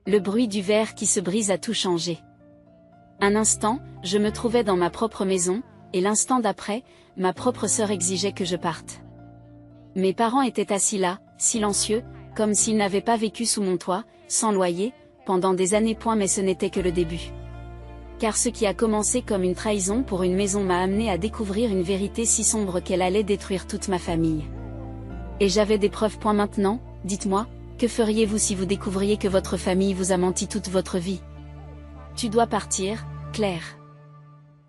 Le bruit du verre qui se brise a tout changé. Un instant, je me trouvais dans ma propre maison, et l'instant d'après, ma propre sœur exigeait que je parte. Mes parents étaient assis là, silencieux, comme s'ils n'avaient pas vécu sous mon toit, sans loyer, pendant des années. Mais ce n'était que le début. Car ce qui a commencé comme une trahison pour une maison m'a amené à découvrir une vérité si sombre qu'elle allait détruire toute ma famille. Et j'avais des preuves. Maintenant, dites-moi, que feriez-vous si vous découvriez que votre famille vous a menti toute votre vie? Tu dois partir, Claire.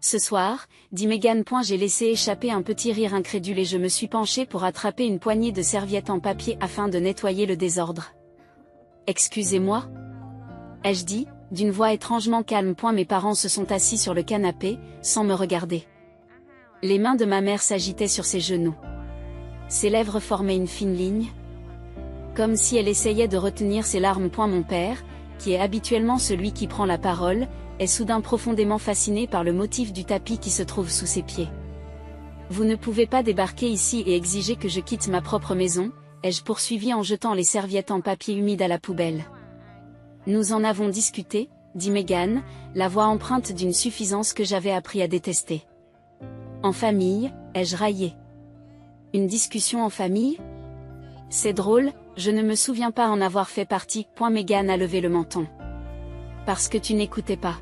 Ce soir, dit Megan. J'ai laissé échapper un petit rire incrédule et je me suis penchée pour attraper une poignée de serviettes en papier afin de nettoyer le désordre. Excusez-moi, ai-je dit, d'une voix étrangement calme. Mes parents se sont assis sur le canapé, sans me regarder. Les mains de ma mère s'agitaient sur ses genoux. Ses lèvres formaient une fine ligne, comme si elle essayait de retenir ses larmes. Mon père, qui est habituellement celui qui prend la parole, est soudain profondément fasciné par le motif du tapis qui se trouve sous ses pieds. Vous ne pouvez pas débarquer ici et exiger que je quitte ma propre maison, ai-je poursuivi en jetant les serviettes en papier humide à la poubelle. Nous en avons discuté, dit Megan, la voix empreinte d'une suffisance que j'avais appris à détester. En famille, ai-je raillé. Une discussion en famille? C'est drôle, je ne me souviens pas en avoir fait partie. Megan a levé le menton. Parce que tu n'écoutais pas.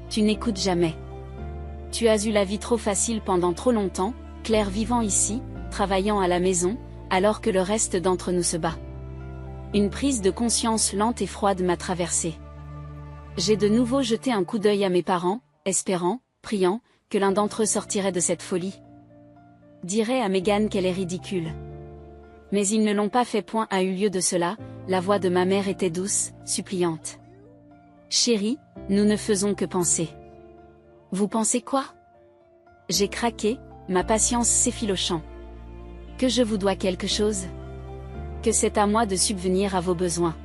Tu n'écoutes jamais. Tu as eu la vie trop facile pendant trop longtemps, Claire, vivant ici, travaillant à la maison, alors que le reste d'entre nous se bat. Une prise de conscience lente et froide m'a traversée. J'ai de nouveau jeté un coup d'œil à mes parents, espérant, priant, que l'un d'entre eux sortirait de cette folie. Dirais à Megan qu'elle est ridicule. Mais ils ne l'ont pas fait. A eu lieu de cela, la voix de ma mère était douce, suppliante. Chérie, nous ne faisons que penser. Vous pensez quoi? J'ai craqué, ma patience s'effilochant. Que je vous dois quelque chose? Que c'est à moi de subvenir à vos besoins.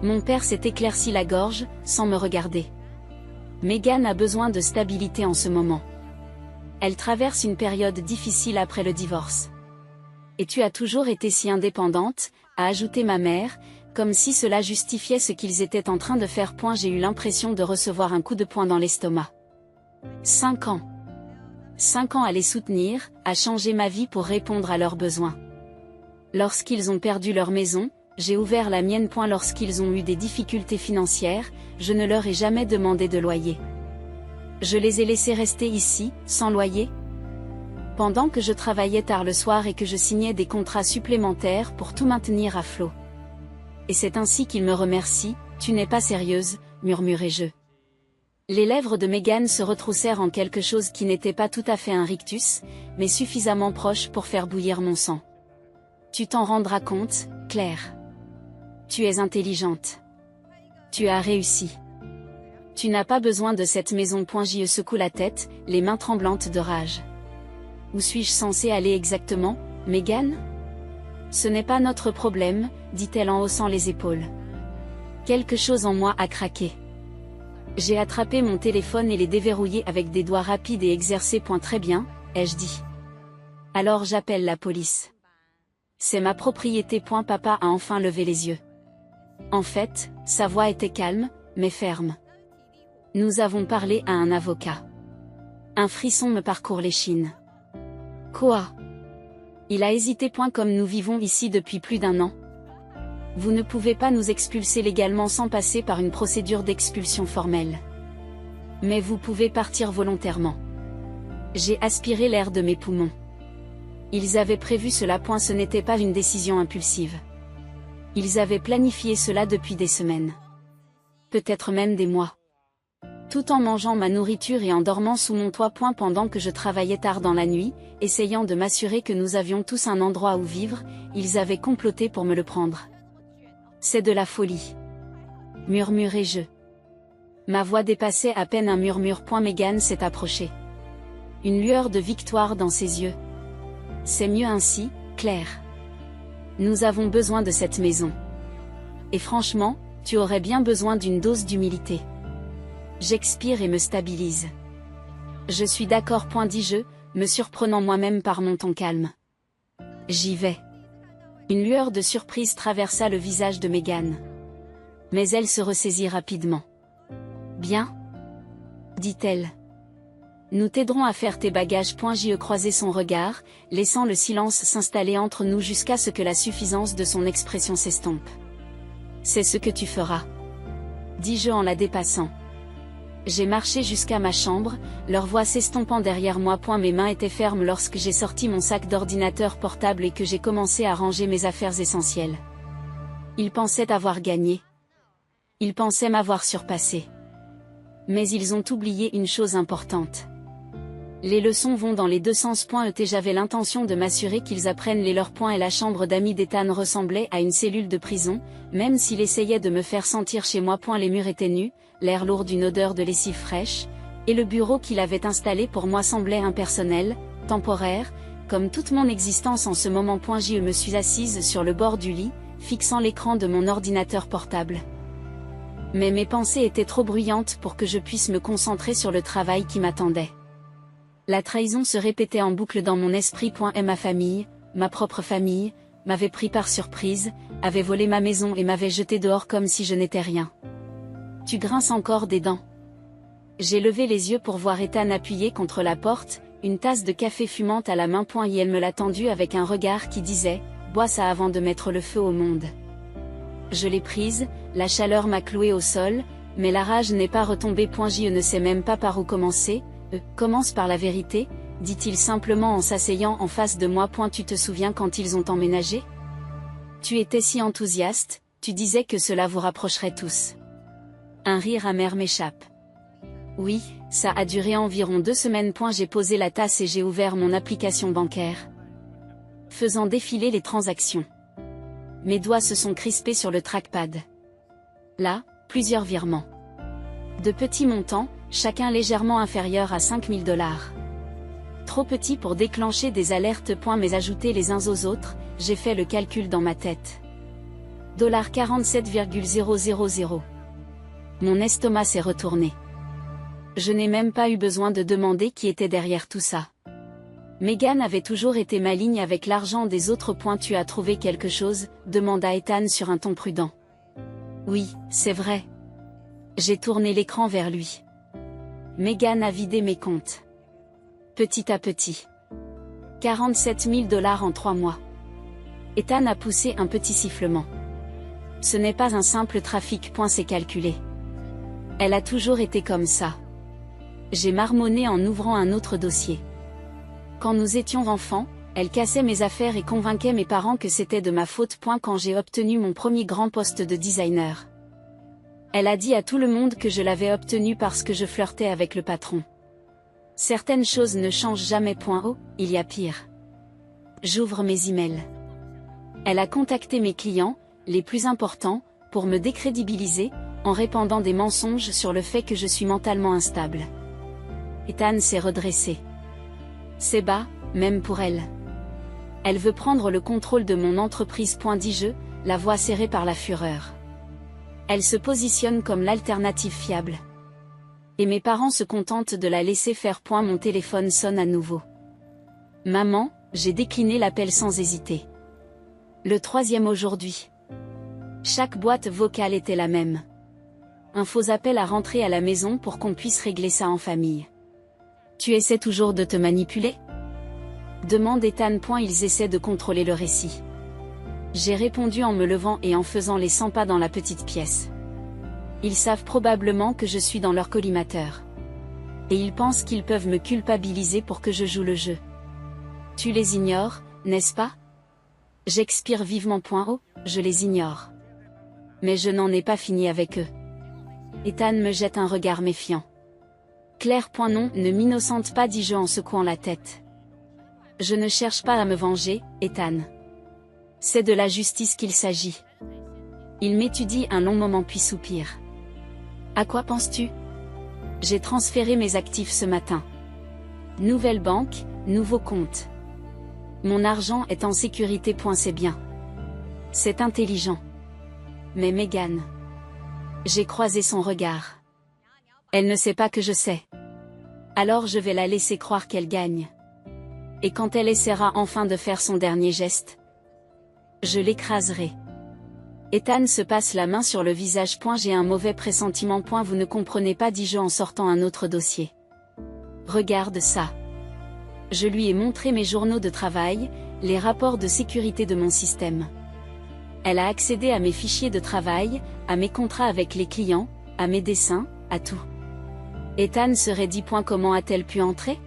Mon père s'est éclairci la gorge, sans me regarder. Megan a besoin de stabilité en ce moment. Elle traverse une période difficile après le divorce. Et tu as toujours été si indépendante, a ajouté ma mère, comme si cela justifiait ce qu'ils étaient en train de faire. J'ai eu l'impression de recevoir un coup de poing dans l'estomac. 5 ans. 5 ans à les soutenir, à changer ma vie pour répondre à leurs besoins. Lorsqu'ils ont perdu leur maison, j'ai ouvert la mienne. Lorsqu'ils ont eu des difficultés financières, je ne leur ai jamais demandé de loyer. Je les ai laissés rester ici, sans loyer. Pendant que je travaillais tard le soir et que je signais des contrats supplémentaires pour tout maintenir à flot. Et c'est ainsi qu'ils me remercient. Tu n'es pas sérieuse, murmurai-je. Les lèvres de Megan se retroussèrent en quelque chose qui n'était pas tout à fait un rictus, mais suffisamment proche pour faire bouillir mon sang. Tu t'en rendras compte, Claire. Tu es intelligente. Tu as réussi. Tu n'as pas besoin de cette maison. Je secoue la tête, les mains tremblantes de rage. Où suis-je censée aller exactement, Megan? Ce n'est pas notre problème, dit-elle en haussant les épaules. Quelque chose en moi a craqué. J'ai attrapé mon téléphone et l'ai déverrouillé avec des doigts rapides et exercés. Très bien, ai-je dit. Alors j'appelle la police. C'est ma propriété. Papa a enfin levé les yeux. En fait, sa voix était calme, mais ferme. Nous avons parlé à un avocat. Un frisson me parcourt l'échine. Quoi? Il a hésité. Comme nous vivons ici depuis plus d'1 an. Vous ne pouvez pas nous expulser légalement sans passer par une procédure d'expulsion formelle. Mais vous pouvez partir volontairement. J'ai aspiré l'air de mes poumons. Ils avaient prévu cela. Ce n'était pas une décision impulsive. Ils avaient planifié cela depuis des semaines. Peut-être même des mois. Tout en mangeant ma nourriture et en dormant sous mon toit. Pendant que je travaillais tard dans la nuit, essayant de m'assurer que nous avions tous un endroit où vivre, ils avaient comploté pour me le prendre. C'est de la folie. Murmurai-je. Ma voix dépassait à peine un murmure. Megan s'est approchée. Une lueur de victoire dans ses yeux. C'est mieux ainsi, Claire. Nous avons besoin de cette maison. Et franchement, tu aurais bien besoin d'une dose d'humilité. J'expire et me stabilise. Je suis d'accord. Dis-je, me surprenant moi-même par mon ton calme. J'y vais. Une lueur de surprise traversa le visage de Megan. Mais elle se ressaisit rapidement. Bien, dit-elle. Nous t'aiderons à faire tes bagages. J'ai croisé son regard, laissant le silence s'installer entre nous jusqu'à ce que la suffisance de son expression s'estompe. C'est ce que tu feras, dis-je en la dépassant. J'ai marché jusqu'à ma chambre, leur voix s'estompant derrière moi. Mes mains étaient fermes lorsque j'ai sorti mon sac d'ordinateur portable et que j'ai commencé à ranger mes affaires essentielles. Ils pensaient avoir gagné. Ils pensaient m'avoir surpassé. Mais ils ont oublié une chose importante. Les leçons vont dans les deux sens. J'avais l'intention de m'assurer qu'ils apprennent les leurs. Et la chambre d'amis d'Ethan ressemblait à une cellule de prison, même s'il essayait de me faire sentir chez moi. Les murs étaient nus, l'air lourd d'une odeur de lessive fraîche, et le bureau qu'il avait installé pour moi semblait impersonnel, temporaire, comme toute mon existence en ce moment. Je me suis assise sur le bord du lit, fixant l'écran de mon ordinateur portable. Mais mes pensées étaient trop bruyantes pour que je puisse me concentrer sur le travail qui m'attendait. La trahison se répétait en boucle dans mon esprit. Ma famille, ma propre famille, m'avait pris par surprise, avait volé ma maison et m'avait jeté dehors comme si je n'étais rien. Tu grinces encore des dents. J'ai levé les yeux pour voir Ethan appuyé contre la porte, une tasse de café fumante à la main. Et elle me l'a tendue avec un regard qui disait « Bois ça avant de mettre le feu au monde ». Je l'ai prise, la chaleur m'a cloué au sol, mais la rage n'est pas retombée. Je ne sais même pas par où commencer. Commence par la vérité, dit-il simplement en s'asseyant en face de moi. Tu te souviens quand ils ont emménagé? Tu étais si enthousiaste, tu disais que cela vous rapprocherait tous. Un rire amer m'échappe. Oui, ça a duré environ 2 semaines. J'ai posé la tasse et j'ai ouvert mon application bancaire, faisant défiler les transactions. Mes doigts se sont crispés sur le trackpad. Là, plusieurs virements. De petits montants, chacun légèrement inférieur à 5 000 $. Trop petit pour déclencher des alertes. Mais ajoutés les uns aux autres, j'ai fait le calcul dans ma tête. 47,000. Mon estomac s'est retourné. Je n'ai même pas eu besoin de demander qui était derrière tout ça. Megan avait toujours été maligne avec l'argent des autres. Tu as trouvé quelque chose, demanda Ethan sur un ton prudent. Oui, c'est vrai. J'ai tourné l'écran vers lui. Megan a vidé mes comptes. Petit à petit. 47 000 $ en 3 mois. Ethan a poussé un petit sifflement. Ce n'est pas un simple trafic. C'est calculé. Elle a toujours été comme ça. J'ai marmonné en ouvrant un autre dossier. Quand nous étions enfants, elle cassait mes affaires et convainquait mes parents que c'était de ma faute. Quand j'ai obtenu mon premier grand poste de designer, elle a dit à tout le monde que je l'avais obtenu parce que je flirtais avec le patron. Certaines choses ne changent jamais. Oh, il y a pire. J'ouvre mes emails. Elle a contacté mes clients, les plus importants, pour me décrédibiliser, en répandant des mensonges sur le fait que je suis mentalement instable. Ethan s'est redressé. C'est bas, même pour elle. Elle veut prendre le contrôle de mon entreprise. Dis-je, la voix serrée par la fureur. Elle se positionne comme l'alternative fiable. Et mes parents se contentent de la laisser faire. Mon téléphone sonne à nouveau. Maman, j'ai décliné l'appel sans hésiter. Le 3e aujourd'hui. Chaque boîte vocale était la même. Un faux appel à rentrer à la maison pour qu'on puisse régler ça en famille. Tu essaies toujours de te manipuler? Demande Ethan. Ils essaient de contrôler le récit. J'ai répondu en me levant et en faisant les 100 pas dans la petite pièce. Ils savent probablement que je suis dans leur collimateur. Et ils pensent qu'ils peuvent me culpabiliser pour que je joue le jeu. Tu les ignores, n'est-ce pas? J'expire vivement. Oh, je les ignore. Mais je n'en ai pas fini avec eux. Ethan me jette un regard méfiant. Claire. Non, ne m'innocente pas, dis-je en secouant la tête. Je ne cherche pas à me venger, Ethan. C'est de la justice qu'il s'agit. Il m'étudie un long moment puis soupire. À quoi penses-tu? J'ai transféré mes actifs ce matin. Nouvelle banque, nouveau compte. Mon argent est en sécurité. C'est bien. C'est intelligent. Mais Megan. J'ai croisé son regard. Elle ne sait pas que je sais. Alors je vais la laisser croire qu'elle gagne. Et quand elle essaiera enfin de faire son dernier geste, je l'écraserai. Ethan se passe la main sur le visage. J'ai un mauvais pressentiment. Vous ne comprenez pas, dis-je en sortant un autre dossier. Regarde ça. Je lui ai montré mes journaux de travail, les rapports de sécurité de mon système. Elle a accédé à mes fichiers de travail, à mes contrats avec les clients, à mes dessins, à tout. Ethan serait dit. Comment a-t-elle pu entrer?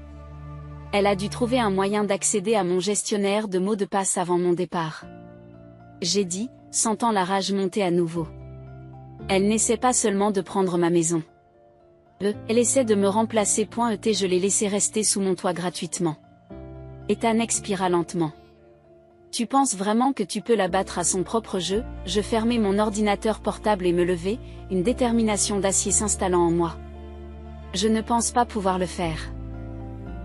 Elle a dû trouver un moyen d'accéder à mon gestionnaire de mots de passe avant mon départ. J'ai dit, sentant la rage monter à nouveau. Elle n'essaie pas seulement de prendre ma maison. Elle essaie de me remplacer. Je l'ai laissé rester sous mon toit gratuitement. Ethan expira lentement. Tu penses vraiment que tu peux la battre à son propre jeu? Je fermai mon ordinateur portable et me levai, une détermination d'acier s'installant en moi. Je ne pense pas pouvoir le faire,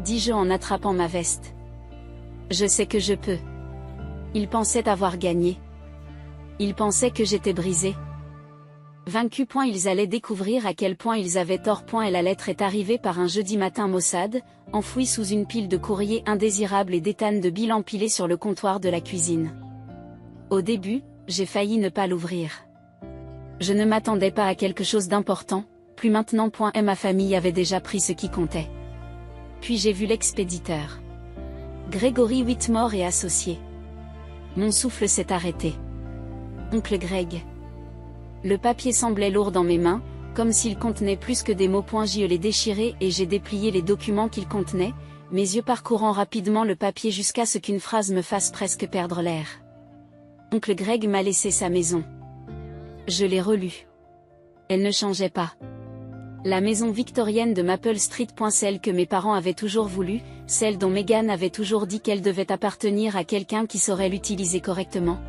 dis-je en attrapant ma veste. Je sais que je peux. Il pensait avoir gagné. Il pensait que j'étais brisé. Vaincu. Ils allaient découvrir à quel point ils avaient tort. Et la lettre est arrivée par un jeudi matin. Mossad, enfouie sous une pile de courriers indésirables et d'étanes de billes empilées sur le comptoir de la cuisine. Au début, j'ai failli ne pas l'ouvrir. Je ne m'attendais pas à quelque chose d'important, plus maintenant. Et ma famille avait déjà pris ce qui comptait. Puis j'ai vu l'expéditeur. Gregory Whitmore et associé. Mon souffle s'est arrêté. Oncle Greg. Le papier semblait lourd dans mes mains, comme s'il contenait plus que des mots. Je l'ai déchiré et j'ai déplié les documents qu'il contenait, mes yeux parcourant rapidement le papier jusqu'à ce qu'une phrase me fasse presque perdre l'air. Oncle Greg m'a laissé sa maison. Je l'ai relue. Elle ne changeait pas. La maison victorienne de Maple Street. Celle que mes parents avaient toujours voulu, celle dont Meghan avait toujours dit qu'elle devait appartenir à quelqu'un qui saurait l'utiliser correctement.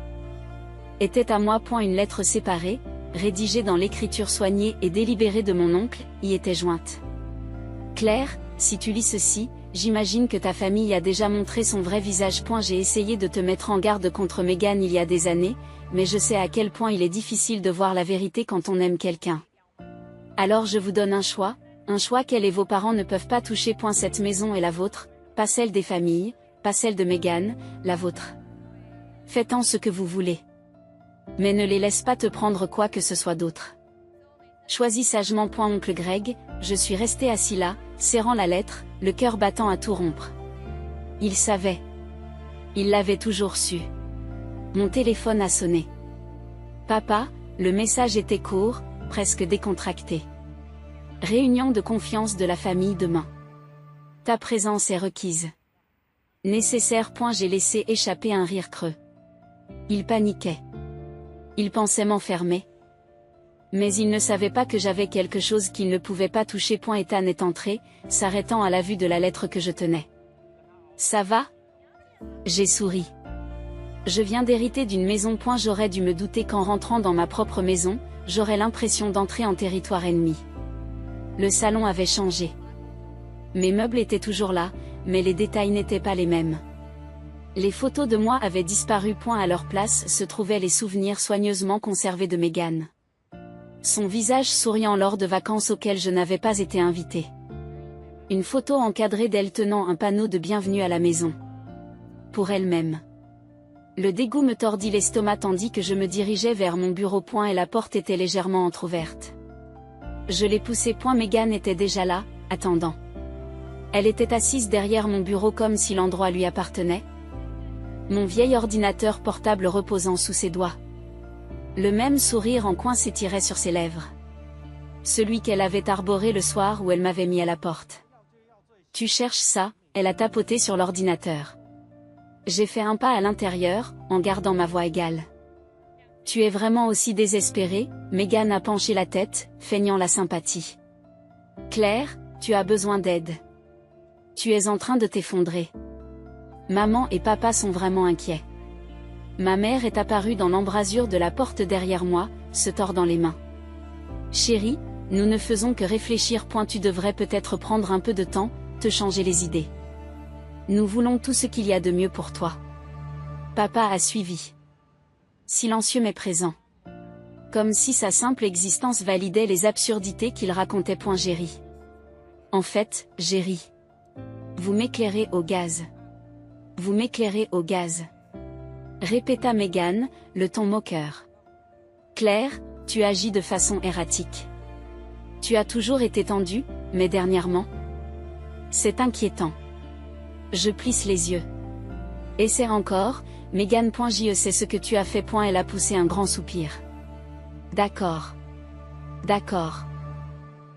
Était à moi. Une lettre séparée, rédigée dans l'écriture soignée et délibérée de mon oncle, y était jointe. Claire, si tu lis ceci, j'imagine que ta famille a déjà montré son vrai visage. J'ai essayé de te mettre en garde contre Meghan il y a des années, mais je sais à quel point il est difficile de voir la vérité quand on aime quelqu'un. Alors je vous donne un choix qu'elle et vos parents ne peuvent pas toucher. Cette maison est la vôtre, pas celle des familles, pas celle de Meghan, la vôtre. Faites-en ce que vous voulez. Mais ne les laisse pas te prendre quoi que ce soit d'autre. Choisis sagement. Oncle Greg, je suis resté assis là, serrant la lettre, le cœur battant à tout rompre. Il savait. Il l'avait toujours su. Mon téléphone a sonné. Papa, le message était court, presque décontracté. Réunion de confiance de la famille demain. Ta présence est requise. Nécessaire. J'ai laissé échapper un rire creux. Il paniquait. Il pensait m'enfermer. Mais il ne savait pas que j'avais quelque chose qu'il ne pouvait pas toucher. Ethan est entré, s'arrêtant à la vue de la lettre que je tenais. Ça va? J'ai souri. Je viens d'hériter d'une maison. J'aurais dû me douter qu'en rentrant dans ma propre maison, j'aurais l'impression d'entrer en territoire ennemi. Le salon avait changé. Mes meubles étaient toujours là, mais les détails n'étaient pas les mêmes. Les photos de moi avaient disparu. À leur place se trouvaient les souvenirs soigneusement conservés de Meghan. Son visage souriant lors de vacances auxquelles je n'avais pas été invitée. Une photo encadrée d'elle tenant un panneau de bienvenue à la maison. Pour elle-même. Le dégoût me tordit l'estomac tandis que je me dirigeais vers mon bureau. Et la porte était légèrement entr'ouverte. Je l'ai poussée. Meghan était déjà là, attendant. Elle était assise derrière mon bureau comme si l'endroit lui appartenait. Mon vieil ordinateur portable reposant sous ses doigts. Le même sourire en coin s'étirait sur ses lèvres. Celui qu'elle avait arboré le soir où elle m'avait mis à la porte. Tu cherches ça? Elle a tapoté sur l'ordinateur. J'ai fait un pas à l'intérieur, en gardant ma voix égale. Tu es vraiment aussi désespérée? Meghan a penché la tête, feignant la sympathie. Claire, tu as besoin d'aide. Tu es en train de t'effondrer. Maman et papa sont vraiment inquiets. Ma mère est apparue dans l'embrasure de la porte derrière moi, se tordant les mains. Chérie, nous ne faisons que réfléchir. Tu devrais peut-être prendre un peu de temps, te changer les idées. Nous voulons tout ce qu'il y a de mieux pour toi. Papa a suivi. Silencieux mais présent. Comme si sa simple existence validait les absurdités qu'il racontait. J'ai ri. En fait, j'ai ri. Vous m'éclairez au gaz. Vous m'éclairez au gaz. Répéta Meghan, le ton moqueur. Claire, tu agis de façon erratique. Tu as toujours été tendue, mais dernièrement. C'est inquiétant. Je plisse les yeux. Essaie encore, Megan.je c'est ce que tu as fait. Elle a poussé un grand soupir. D'accord. D'accord.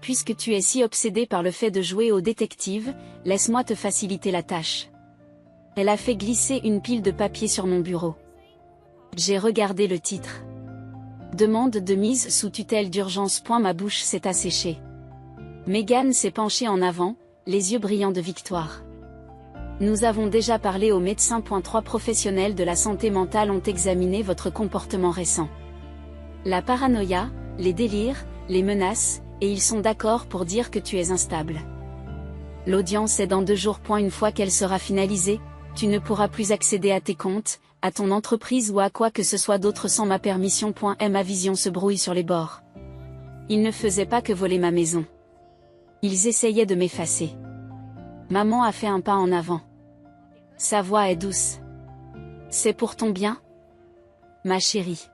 Puisque tu es si obsédée par le fait de jouer au détective, laisse-moi te faciliter la tâche. Elle a fait glisser une pile de papier sur mon bureau. J'ai regardé le titre. Demande de mise sous tutelle d'urgence. Ma bouche s'est asséchée. Megan s'est penchée en avant, les yeux brillants de victoire. Nous avons déjà parlé au médecin. 3 professionnels de la santé mentale ont examiné votre comportement récent. La paranoïa, les délires, les menaces, et ils sont d'accord pour dire que tu es instable. L'audience est dans 2 jours. Une fois qu'elle sera finalisée, tu ne pourras plus accéder à tes comptes, à ton entreprise ou à quoi que ce soit d'autre sans ma permission. Ma vision se brouille sur les bords. Ils ne faisaient pas que voler ma maison. Ils essayaient de m'effacer. Maman a fait un pas en avant. Sa voix est douce. C'est pour ton bien? Ma chérie.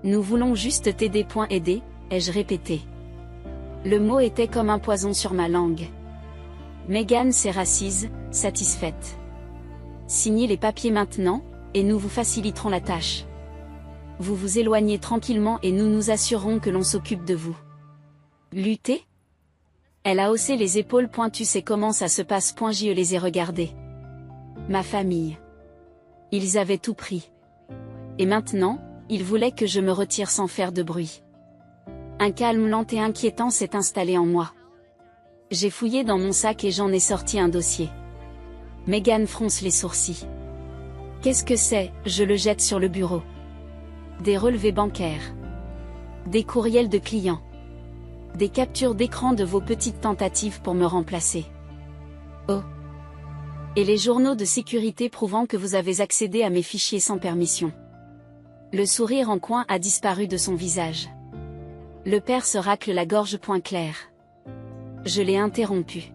Nous voulons juste t'aider. Aider, ai-je répété. Le mot était comme un poison sur ma langue. Megan s'est rassise, satisfaite. Signez les papiers maintenant, et nous vous faciliterons la tâche. Vous vous éloignez tranquillement et nous nous assurerons que l'on s'occupe de vous. Lutter? Elle a haussé les épaules. Tu sais comment ça se passe. Je les ai regardés. Ma famille. Ils avaient tout pris. Et maintenant, ils voulaient que je me retire sans faire de bruit. Un calme lent et inquiétant s'est installé en moi. J'ai fouillé dans mon sac et j'en ai sorti un dossier. Megan fronce les sourcils. Qu'est-ce que c'est? Je le jette sur le bureau. Des relevés bancaires. Des courriels de clients. Des captures d'écran de vos petites tentatives pour me remplacer. Oh. Et les journaux de sécurité prouvant que vous avez accédé à mes fichiers sans permission. Le sourire en coin a disparu de son visage. Le père se racle la gorge. Claire. Je l'ai interrompu.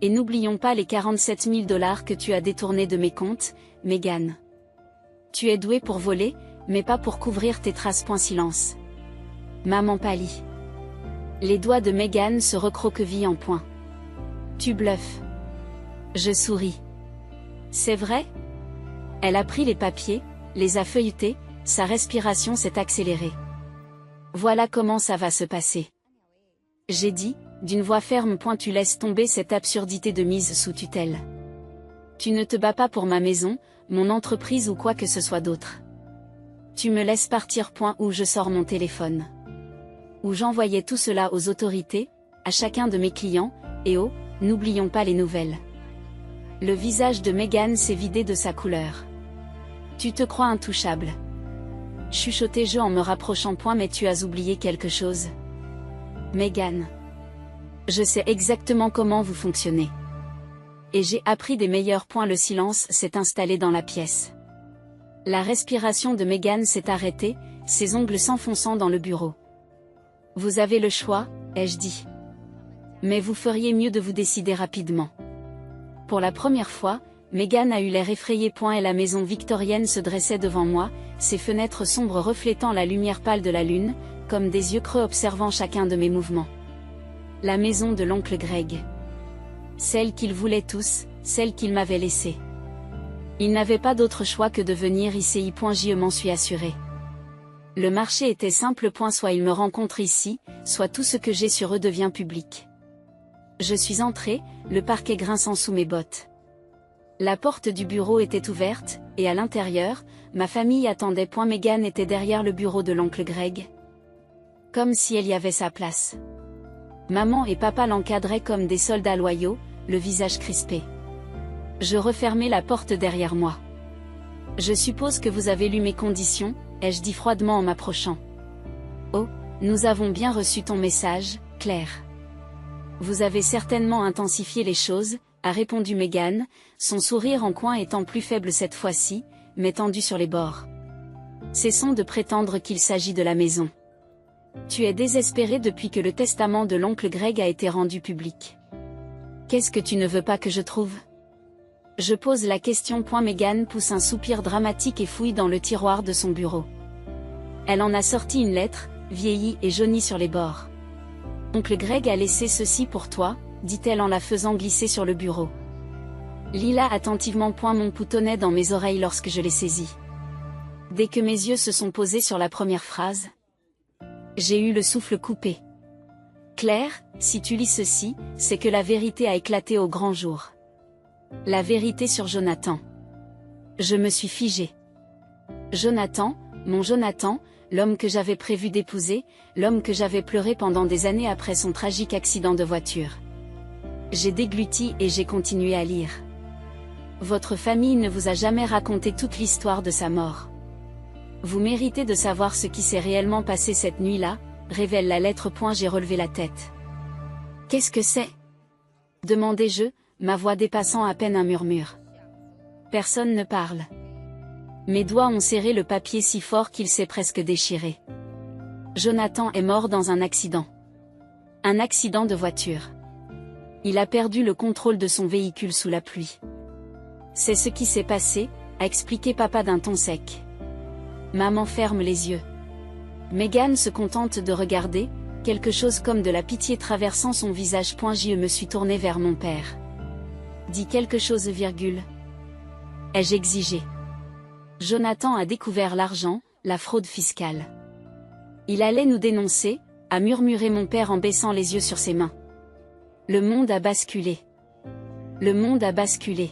Et n'oublions pas les 47 000 $ que tu as détournés de mes comptes, Megan. Tu es douée pour voler, mais pas pour couvrir tes traces. Silence. Maman pâlit. Les doigts de Megan se recroquevillent en point. Tu bluffes. Je souris. C'est vrai? Elle a pris les papiers, les a feuilletés, sa respiration s'est accélérée. Voilà comment ça va se passer. J'ai dit, d'une voix ferme. Tu laisses tomber cette absurdité de mise sous tutelle. Tu ne te bats pas pour ma maison, mon entreprise ou quoi que ce soit d'autre. Tu me laisses partir. Où je sors mon téléphone. Où j'envoyais tout cela aux autorités, à chacun de mes clients, et oh, n'oublions pas les nouvelles. Le visage de Megan s'est vidé de sa couleur. Tu te crois intouchable. Chuchotai-je en me rapprochant. Mais tu as oublié quelque chose. Megan. Je sais exactement comment vous fonctionnez. Et j'ai appris des meilleurs. Le silence s'est installé dans la pièce. La respiration de Megan s'est arrêtée, ses ongles s'enfonçant dans le bureau. Vous avez le choix, ai-je dit. Mais vous feriez mieux de vous décider rapidement. Pour la première fois, Megan a eu l'air effrayée. Et la maison victorienne se dressait devant moi, ses fenêtres sombres reflétant la lumière pâle de la lune, comme des yeux creux observant chacun de mes mouvements. La maison de l'oncle Greg. Celle qu'ils voulaient tous, celle qu'ils m'avaient laissée. Ils n'avaient pas d'autre choix que de venir ici. Je m'en suis assuré. Le marché était simple. Soit ils me rencontrent ici, soit tout ce que j'ai sur eux devient public. Je suis entré, le parquet grinçant sous mes bottes. La porte du bureau était ouverte, et à l'intérieur, ma famille attendait. Megan était derrière le bureau de l'oncle Greg. Comme si elle y avait sa place. Maman et papa l'encadraient comme des soldats loyaux, le visage crispé. Je refermai la porte derrière moi. Je suppose que vous avez lu mes conditions, ai-je dit froidement en m'approchant. Oh, nous avons bien reçu ton message, Claire. Vous avez certainement intensifié les choses, a répondu Megan, son sourire en coin étant plus faible cette fois-ci, mais tendu sur les bords. Cessons de prétendre qu'il s'agit de la maison. Tu es désespéré depuis que le testament de l'oncle Greg a été rendu public. Qu'est-ce que tu ne veux pas que je trouve? Je pose la question. Megan pousse un soupir dramatique et fouille dans le tiroir de son bureau. Elle en a sorti une lettre, vieillie et jaunie sur les bords. Oncle Greg a laissé ceci pour toi, dit-elle en la faisant glisser sur le bureau. Lila attentivement mon poutonnet dans mes oreilles lorsque je l'ai saisi. Dès que mes yeux se sont posés sur la première phrase, j'ai eu le souffle coupé. Claire, si tu lis ceci, c'est que la vérité a éclaté au grand jour. La vérité sur Jonathan. Je me suis figée. Jonathan, mon Jonathan, l'homme que j'avais prévu d'épouser, l'homme que j'avais pleuré pendant des années après son tragique accident de voiture. J'ai dégluti et j'ai continué à lire. Votre famille ne vous a jamais raconté toute l'histoire de sa mort. Vous méritez de savoir ce qui s'est réellement passé cette nuit-là, révèle la lettre. J'ai relevé la tête. Qu'est-ce que c'est? Demandai-je, ma voix dépassant à peine un murmure. Personne ne parle. Mes doigts ont serré le papier si fort qu'il s'est presque déchiré. Jonathan est mort dans un accident. Un accident de voiture. Il a perdu le contrôle de son véhicule sous la pluie. C'est ce qui s'est passé, a expliqué papa d'un ton sec. Maman ferme les yeux. Megan se contente de regarder, quelque chose comme de la pitié traversant son visage. Je me suis tournée vers mon père. Dis quelque chose, virgule. Ai-je exigé. Jonathan a découvert l'argent, la fraude fiscale. Il allait nous dénoncer, a murmuré mon père en baissant les yeux sur ses mains. Le monde a basculé. Le monde a basculé.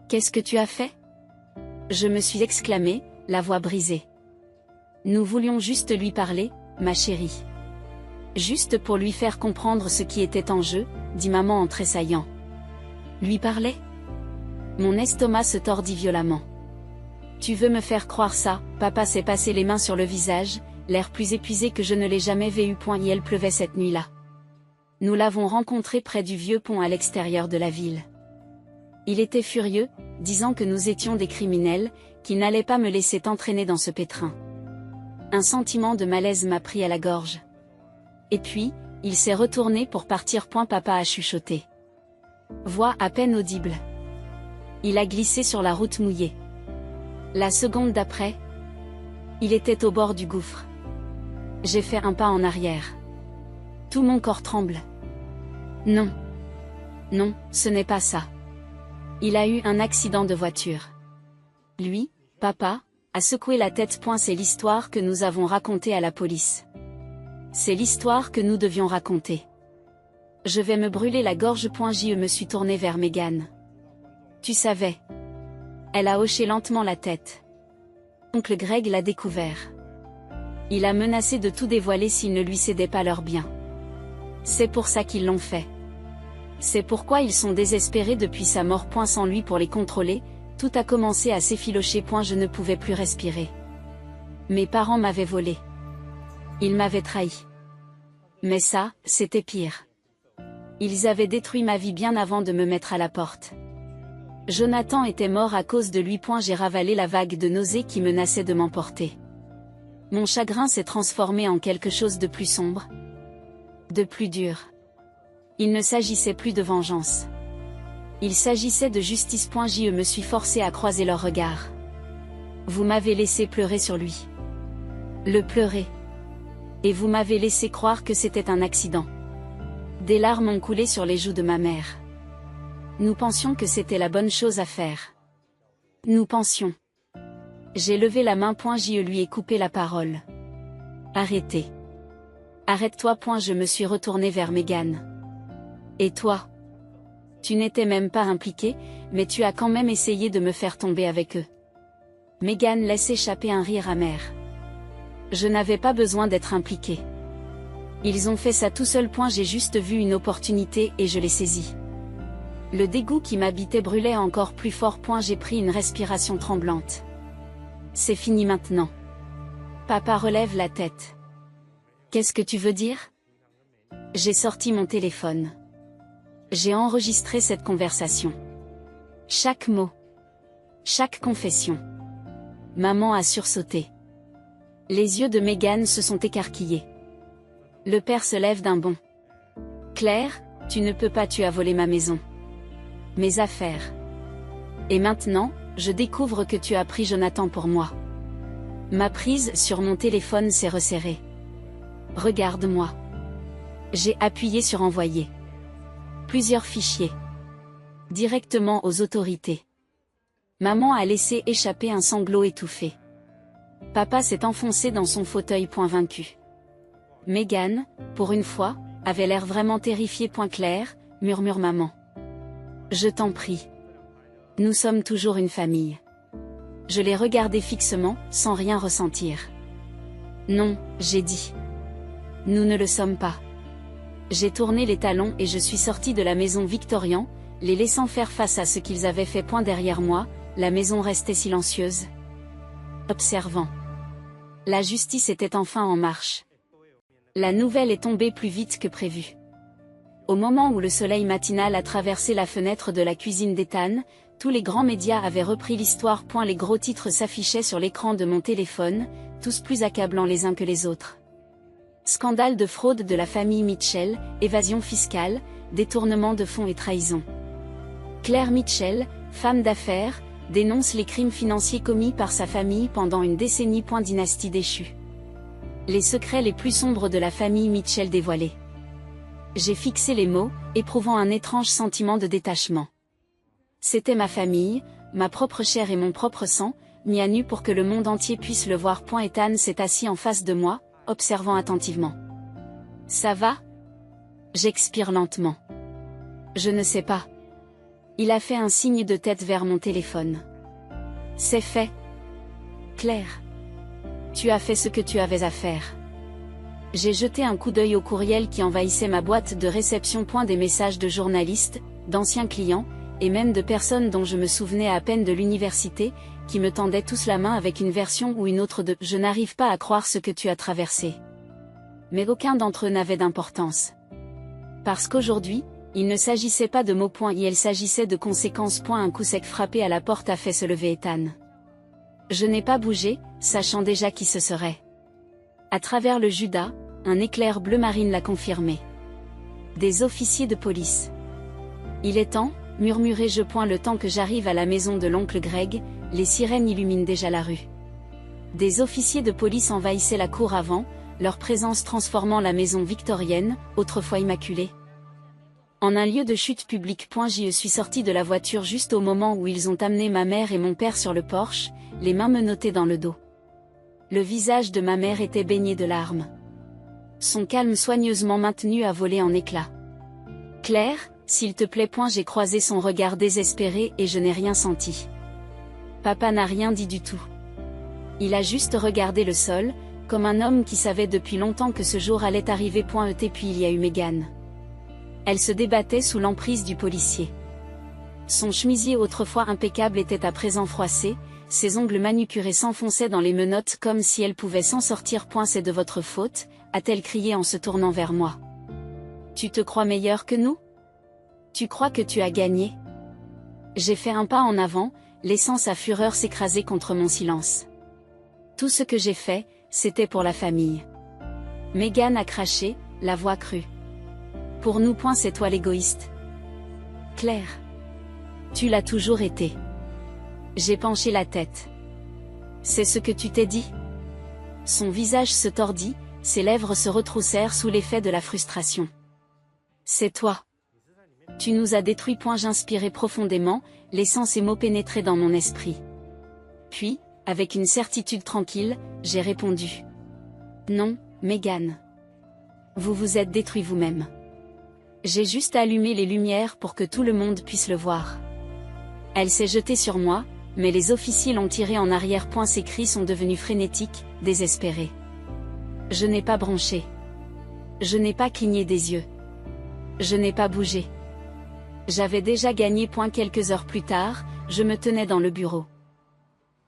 Qu'est-ce que tu as fait? Je me suis exclamée, la voix brisée. Nous voulions juste lui parler, ma chérie. Juste pour lui faire comprendre ce qui était en jeu, dit maman en tressaillant. Lui parler? Mon estomac se tordit violemment. Tu veux me faire croire ça? Papa s'est passé les mains sur le visage, l'air plus épuisé que je ne l'ai jamais vu. Il pleuvait cette nuit-là. Nous l'avons rencontré près du vieux pont à l'extérieur de la ville. Il était furieux, disant que nous étions des criminels, qu'il n'allait pas me laisser entraîner dans ce pétrin. Un sentiment de malaise m'a pris à la gorge. Et puis, il s'est retourné pour partir. Papa a chuchoté. Voix à peine audible. Il a glissé sur la route mouillée. La seconde d'après, il était au bord du gouffre. J'ai fait un pas en arrière. Tout mon corps tremble. Non. Non, ce n'est pas ça. Il a eu un accident de voiture. Lui, papa, a secoué la tête. C'est l'histoire que nous avons racontée à la police. C'est l'histoire que nous devions raconter. Je vais me brûler la gorge. Je me suis tournée vers Megan. Tu savais. Elle a hoché lentement la tête. Oncle Greg l'a découvert. Il a menacé de tout dévoiler s'ils ne lui cédaient pas leurs biens. C'est pour ça qu'ils l'ont fait. C'est pourquoi ils sont désespérés depuis sa mort. Sans lui pour les contrôler, tout a commencé à s'effilocher. Je ne pouvais plus respirer. Mes parents m'avaient volé. Ils m'avaient trahi. Mais ça, c'était pire. Ils avaient détruit ma vie bien avant de me mettre à la porte. Jonathan était mort à cause de lui. J'ai ravalé la vague de nausées qui menaçait de m'emporter. Mon chagrin s'est transformé en quelque chose de plus sombre, de plus dur. Il ne s'agissait plus de vengeance. Il s'agissait de justice. Je me suis forcée à croiser leurs regards. Vous m'avez laissé pleurer sur lui. Le pleurer. Et vous m'avez laissé croire que c'était un accident. Des larmes ont coulé sur les joues de ma mère. Nous pensions que c'était la bonne chose à faire. Nous pensions. J'ai levé la main. Je lui ai coupé la parole. Arrêtez. Arrête-toi. Je me suis retournée vers Megan. Et toi? Tu n'étais même pas impliqué, mais tu as quand même essayé de me faire tomber avec eux. Megan laisse échapper un rire amer. Je n'avais pas besoin d'être impliqué. Ils ont fait ça tout seuls. J'ai juste vu une opportunité et je l'ai saisie. Le dégoût qui m'habitait brûlait encore plus fort. J'ai pris une respiration tremblante. C'est fini maintenant. Papa relève la tête. Qu'est-ce que tu veux dire? J'ai sorti mon téléphone. J'ai enregistré cette conversation. Chaque mot. Chaque confession. Maman a sursauté. Les yeux de Megan se sont écarquillés. Le père se lève d'un bond. Claire, tu ne peux pas. Tu as volé ma maison. Mes affaires. Et maintenant, je découvre que tu as pris Jonathan pour moi. Ma prise sur mon téléphone s'est resserrée. Regarde-moi. J'ai appuyé sur envoyer. Plusieurs fichiers. Directement aux autorités. Maman a laissé échapper un sanglot étouffé. Papa s'est enfoncé dans son fauteuil. Vaincu. Megan, pour une fois, avait l'air vraiment terrifiée. Claire, murmure maman. Je t'en prie. Nous sommes toujours une famille. Je l'ai regardé fixement, sans rien ressentir. Non, j'ai dit. Nous ne le sommes pas. J'ai tourné les talons et je suis sortie de la maison Victorian, les laissant faire face à ce qu'ils avaient fait. Derrière moi, la maison restait silencieuse. Observant. La justice était enfin en marche. La nouvelle est tombée plus vite que prévu. Au moment où le soleil matinal a traversé la fenêtre de la cuisine d'Ethan, tous les grands médias avaient repris l'histoire. Les gros titres s'affichaient sur l'écran de mon téléphone, tous plus accablants les uns que les autres. Scandale de fraude de la famille Mitchell, évasion fiscale, détournement de fonds et trahison. Claire Mitchell, femme d'affaires, dénonce les crimes financiers commis par sa famille pendant une décennie. Dynastie déchue. Les secrets les plus sombres de la famille Mitchell dévoilés. J'ai fixé les mots, éprouvant un étrange sentiment de détachement. C'était ma famille, ma propre chair et mon propre sang, mis à nu pour que le monde entier puisse le voir. Ethan s'est assis en face de moi, observant attentivement. Ça va? J'expire lentement. Je ne sais pas. Il a fait un signe de tête vers mon téléphone. C'est fait. Claire. Tu as fait ce que tu avais à faire. J'ai jeté un coup d'œil au courriel qui envahissait ma boîte de réception. Des messages de journalistes, d'anciens clients, et même de personnes dont je me souvenais à peine de l'université, qui me tendaient tous la main avec une version ou une autre de « Je n'arrive pas à croire ce que tu as traversé ». Mais aucun d'entre eux n'avait d'importance. Parce qu'aujourd'hui, il ne s'agissait pas de mots. Il s'agissait de conséquences. Un coup sec frappé à la porte a fait se lever Ethan. Je n'ai pas bougé, sachant déjà qui ce serait. À travers le Judas, un éclair bleu marine l'a confirmé. Des officiers de police. Il est temps, murmurai-je. Le temps que j'arrive à la maison de l'oncle Greg, les sirènes illuminent déjà la rue. Des officiers de police envahissaient la cour avant, leur présence transformant la maison victorienne, autrefois immaculée, en un lieu de chute publique. Je suis sorti de la voiture juste au moment où ils ont amené ma mère et mon père sur le porche, les mains menottées dans le dos. Le visage de ma mère était baigné de larmes. Son calme soigneusement maintenu a volé en éclats. Claire, s'il te plaît. J'ai croisé son regard désespéré et je n'ai rien senti. Papa n'a rien dit du tout. Il a juste regardé le sol, comme un homme qui savait depuis longtemps que ce jour allait arriver. Puis il y a eu Megan. Elle se débattait sous l'emprise du policier. Son chemisier autrefois impeccable était à présent froissé, ses ongles manucurés s'enfonçaient dans les menottes comme si elle pouvait s'en sortir. C'est de votre faute, a-t-elle crié en se tournant vers moi. Tu te crois meilleur que nous? Tu crois que tu as gagné? J'ai fait un pas en avant, laissant sa fureur s'écraser contre mon silence. Tout ce que j'ai fait, c'était pour la famille. Megan a craché, la voix crue. Pour nous. C'est toi l'égoïste. Claire. Tu l'as toujours été. J'ai penché la tête. C'est ce que tu t'es dit? Son visage se tordit, ses lèvres se retroussèrent sous l'effet de la frustration. C'est toi. Tu nous as détruits. J'inspirai profondément, laissant ces mots pénétrer dans mon esprit. Puis, avec une certitude tranquille, j'ai répondu. Non, Megan. Vous vous êtes détruit vous-même. J'ai juste allumé les lumières pour que tout le monde puisse le voir. Elle s'est jetée sur moi, mais les officiers l'ont tirée en arrière. Ses cris sont devenus frénétiques, désespérés. Je n'ai pas bronché. Je n'ai pas cligné des yeux. Je n'ai pas bougé. J'avais déjà gagné. Quelques heures plus tard, je me tenais dans le bureau.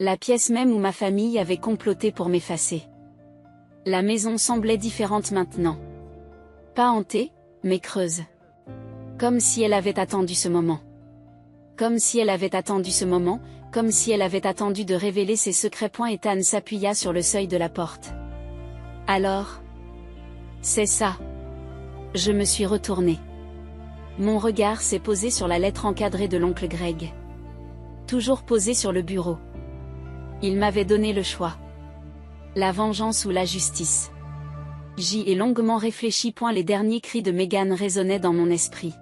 La pièce même où ma famille avait comploté pour m'effacer. La maison semblait différente maintenant. Pas hantée, mais creuse. Comme si elle avait attendu ce moment. Comme si elle avait attendu ce moment, comme si elle avait attendu de révéler ses secrets. Ethan s'appuya sur le seuil de la porte. Alors? C'est ça. Je me suis retournée. Mon regard s'est posé sur la lettre encadrée de l'oncle Greg. Toujours posée sur le bureau. Il m'avait donné le choix. La vengeance ou la justice? J'y ai longuement réfléchi. Les derniers cris de Meghan résonnaient dans mon esprit.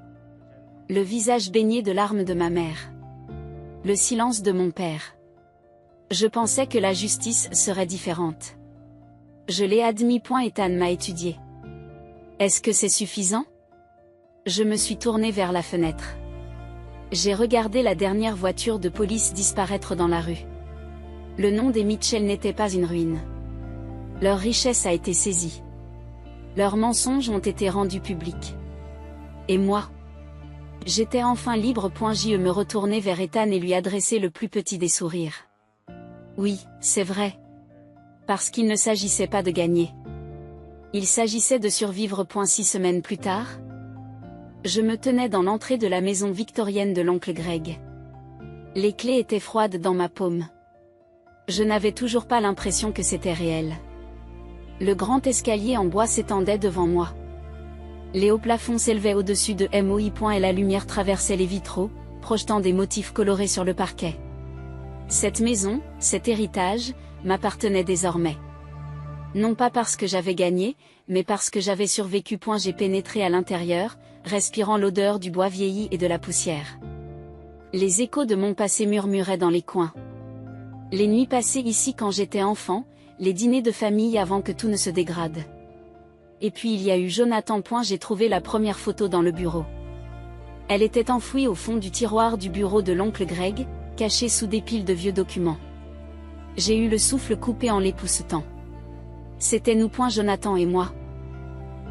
Le visage baigné de larmes de ma mère. Le silence de mon père. Je pensais que la justice serait différente. Je l'ai admis. Ethan m'a étudié. Est-ce que c'est suffisant? Je me suis tournée vers la fenêtre. J'ai regardé la dernière voiture de police disparaître dans la rue. Le nom des Mitchell n'était pas une ruine. Leur richesse a été saisie. Leurs mensonges ont été rendus publics. Et moi? J'étais enfin libre. Je me retournai vers Ethan et lui adressai le plus petit des sourires. Oui, c'est vrai. Parce qu'il ne s'agissait pas de gagner. Il s'agissait de survivre. 6 semaines plus tard, je me tenais dans l'entrée de la maison victorienne de l'oncle Greg. Les clés étaient froides dans ma paume. Je n'avais toujours pas l'impression que c'était réel. Le grand escalier en bois s'étendait devant moi. Les hauts plafonds s'élevaient au-dessus de moi. Et la lumière traversait les vitraux, projetant des motifs colorés sur le parquet. Cette maison, cet héritage, m'appartenait désormais. Non pas parce que j'avais gagné, mais parce que j'avais survécu. J'ai pénétré à l'intérieur, respirant l'odeur du bois vieilli et de la poussière. Les échos de mon passé murmuraient dans les coins. Les nuits passées ici quand j'étais enfant, les dîners de famille avant que tout ne se dégrade. Et puis il y a eu Jonathan. J'ai trouvé la première photo dans le bureau. Elle était enfouie au fond du tiroir du bureau de l'oncle Greg, cachée sous des piles de vieux documents. J'ai eu le souffle coupé en l'époussetant. C'était nous. Jonathan et moi.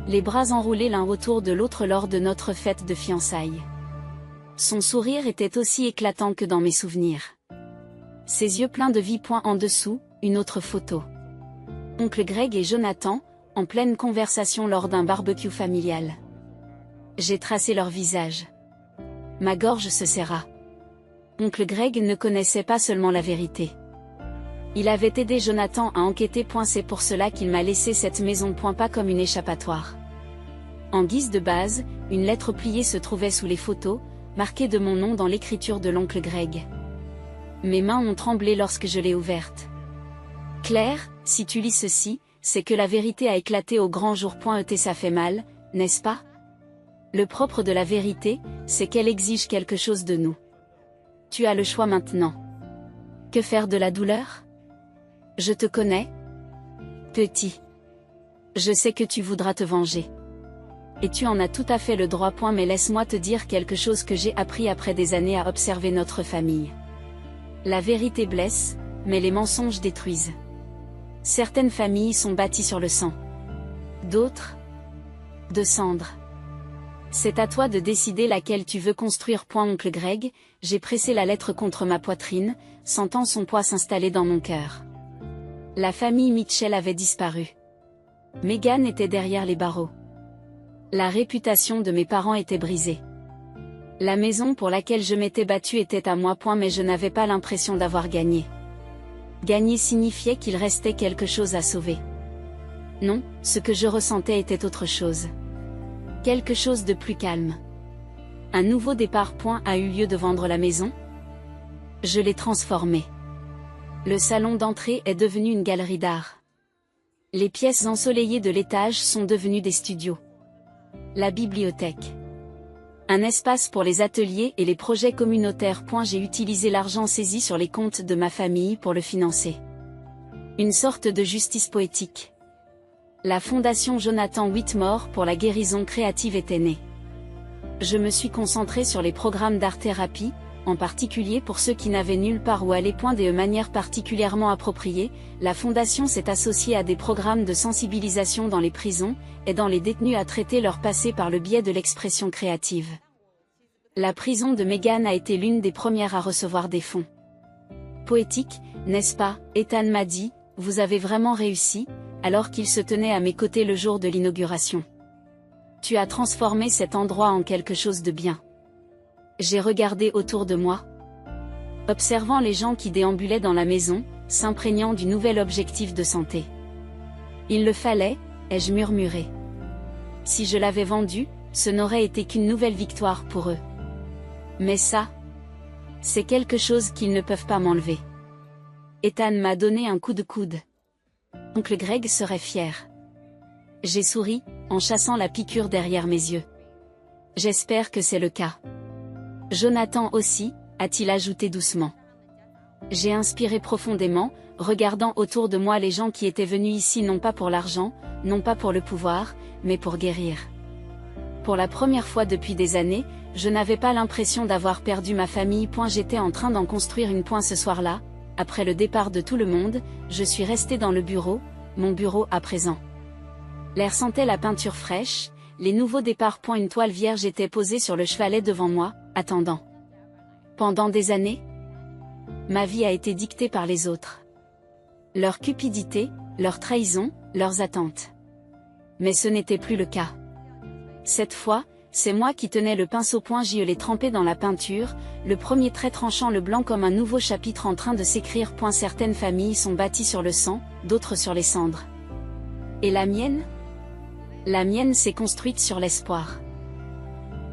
Les bras enroulés l'un autour de l'autre lors de notre fête de fiançailles. Son sourire était aussi éclatant que dans mes souvenirs. Ses yeux pleins de vie. En dessous, une autre photo. Oncle Greg et Jonathan, en pleine conversation lors d'un barbecue familial. J'ai tracé leur visage. Ma gorge se serra. Oncle Greg ne connaissait pas seulement la vérité. Il avait aidé Jonathan à enquêter. C'est pour cela qu'il m'a laissé cette maison. Pas comme une échappatoire. En guise de base, une lettre pliée se trouvait sous les photos, marquée de mon nom dans l'écriture de l'oncle Greg. Mes mains ont tremblé lorsque je l'ai ouverte. Claire, si tu lis ceci, c'est que la vérité a éclaté au grand jour. Ça fait mal, n'est-ce pas? Le propre de la vérité, c'est qu'elle exige quelque chose de nous. Tu as le choix maintenant. Que faire de la douleur? Je te connais, petit. Je sais que tu voudras te venger. Et tu en as tout à fait le droit. Mais laisse-moi te dire quelque chose que j'ai appris après des années à observer notre famille. La vérité blesse, mais les mensonges détruisent. Certaines familles sont bâties sur le sang. D'autres, de cendres. C'est à toi de décider laquelle tu veux construire. Oncle Greg, j'ai pressé la lettre contre ma poitrine, sentant son poids s'installer dans mon cœur. La famille Mitchell avait disparu. Meghan était derrière les barreaux. La réputation de mes parents était brisée. La maison pour laquelle je m'étais battue était à moi. Mais je n'avais pas l'impression d'avoir gagné. Gagner signifiait qu'il restait quelque chose à sauver. Non, ce que je ressentais était autre chose. Quelque chose de plus calme. Un nouveau départ. A eu lieu de vendre la maison. Je l'ai transformée. Le salon d'entrée est devenu une galerie d'art. Les pièces ensoleillées de l'étage sont devenues des studios. La bibliothèque. Un espace pour les ateliers et les projets communautaires. J'ai utilisé l'argent saisi sur les comptes de ma famille pour le financer. Une sorte de justice poétique. La fondation Jonathan Whitmore pour la guérison créative était née. Je me suis concentrée sur les programmes d'art-thérapie, en particulier pour ceux qui n'avaient nulle part où aller. De manière particulièrement appropriée, la fondation s'est associée à des programmes de sensibilisation dans les prisons, aidant les détenus à traiter leur passé par le biais de l'expression créative. La prison de Meghan a été l'une des premières à recevoir des fonds. Poétique, n'est-ce pas? Ethan m'a dit, vous avez vraiment réussi, alors qu'il se tenait à mes côtés le jour de l'inauguration. Tu as transformé cet endroit en quelque chose de bien. J'ai regardé autour de moi, observant les gens qui déambulaient dans la maison, s'imprégnant du nouvel objectif de santé. Il le fallait, ai-je murmuré. Si je l'avais vendu, ce n'aurait été qu'une nouvelle victoire pour eux. Mais ça, c'est quelque chose qu'ils ne peuvent pas m'enlever. Ethan m'a donné un coup de coude. Oncle Greg serait fier. J'ai souri, en chassant la piqûre derrière mes yeux. J'espère que c'est le cas. Jonathan aussi, a-t-il ajouté doucement. J'ai inspiré profondément, regardant autour de moi les gens qui étaient venus ici non pas pour l'argent, non pas pour le pouvoir, mais pour guérir. Pour la première fois depuis des années, je n'avais pas l'impression d'avoir perdu ma famille. J'étais en train d'en construire une. Ce soir-là, après le départ de tout le monde, je suis resté dans le bureau, mon bureau à présent. L'air sentait la peinture fraîche, les nouveaux départs. Une toile vierge était posée sur le chevalet devant moi, attendant. Pendant des années, ma vie a été dictée par les autres. Leur cupidité, leur trahison, leurs attentes. Mais ce n'était plus le cas. Cette fois, c'est moi qui tenais le pinceau. Je l'ai trempé dans la peinture, le premier trait tranchant le blanc comme un nouveau chapitre en train de s'écrire. Certaines familles sont bâties sur le sang, d'autres sur les cendres. Et la mienne ? La mienne s'est construite sur l'espoir.